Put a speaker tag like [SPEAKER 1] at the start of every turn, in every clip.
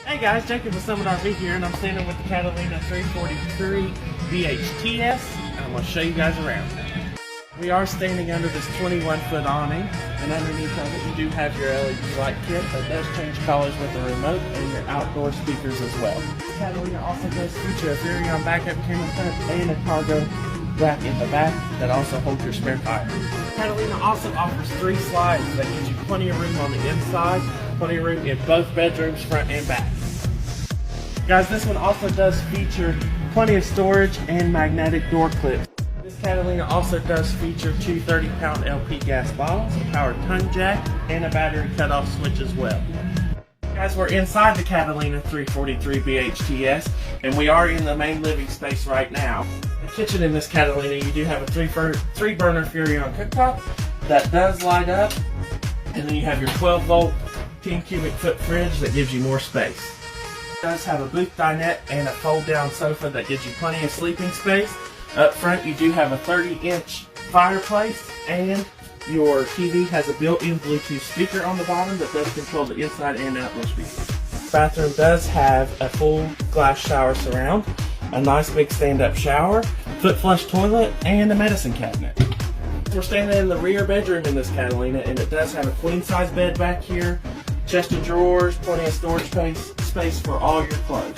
[SPEAKER 1] Hey guys, Jacob with Summit RV here, and I'm standing with the Catalina 343 BHTS, and I'm going to show you guys around. We are standing under this 21-foot awning, and underneath of it you do have your LED light kit that does change colors with the remote and your outdoor speakers as well. The Catalina also does feature a Furrion backup camera front and a cargo rack in the back that also holds your spare tire. Catalina also offers 3 slides that gives you plenty of room on the inside, plenty of room in both bedrooms, front and back. Guys, this one also does feature plenty of storage and magnetic door clips. This Catalina also does feature 2 30-pound LP gas bottles, a power tongue jack, and a battery cutoff switch as well. Guys, we're inside the Catalina 343 BHTS, and we are in the main living space right now. The kitchen in this Catalina, you do have a 3-burner Furrion cooktop that does light up, and then you have your 12-volt 10 cubic foot fridge that gives you more space. It does have a booth dinette and a fold-down sofa that gives you plenty of sleeping space. Up front, you do have a 30-inch fireplace, and your TV has a built-in Bluetooth speaker on the bottom that does control the inside and outdoor speakers. The bathroom does have a full glass shower surround, a nice big stand-up shower, foot flush toilet, and a medicine cabinet. We're standing in the rear bedroom in this Catalina, and it does have a queen-size bed back here, chest of drawers, plenty of storage space for all your clothes.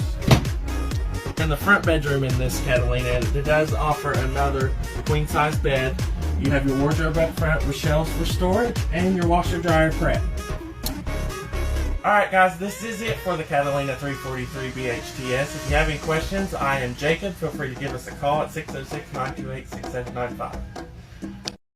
[SPEAKER 1] In the front bedroom in this Catalina, it does offer another queen-size bed. You have your wardrobe up front with shelves for storage and your washer dryer prep. Alright guys, this is it for the Catalina 343 BHTS. If you have any questions, I am Jacob. Feel free to give us a call at 606-928-6795.